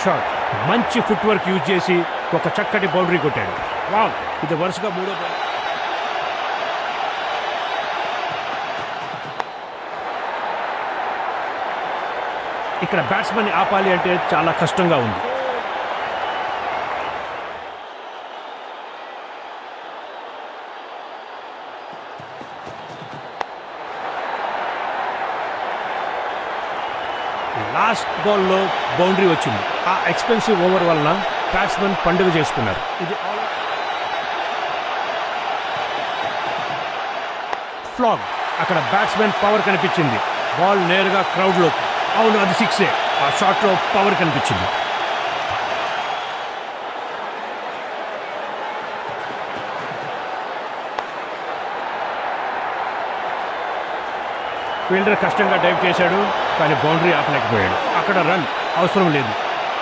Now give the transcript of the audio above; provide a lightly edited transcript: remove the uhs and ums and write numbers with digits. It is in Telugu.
షాట్ మంచి ఫుట్ వర్క్ యూజ్ చేసి ఒక చక్కటి బౌండరీ కొట్టాడు. వావ్, ఇది వరుసగా మూడో బౌండరీ. ఇక్కడ బ్యాట్స్మెన్ ఆపాలి అంటే చాలా కష్టంగా ఉంది. లాస్ట్ బాల్లో బౌండరీ వచ్చింది. ఆ ఎక్స్పెన్సివ్ ఓవర్ వలన బ్యాట్స్మెన్ పండుగ చేసుకున్నారు. ఇది ఫ్లాగ్. అక్కడ బ్యాట్స్మెన్ పవర్ కనిపించింది. బాల్ నేరుగా క్రౌడ్లోకి. అవును, అది సిక్సే. ఆ షాట్లో పవర్ కనిపించింది. ఫీల్డర్ కష్టంగా డైవ్ చేశాడు, కానీ బౌండరీ ఆపలేకపోయాడు. అక్కడ రన్ అవసరం లేదు.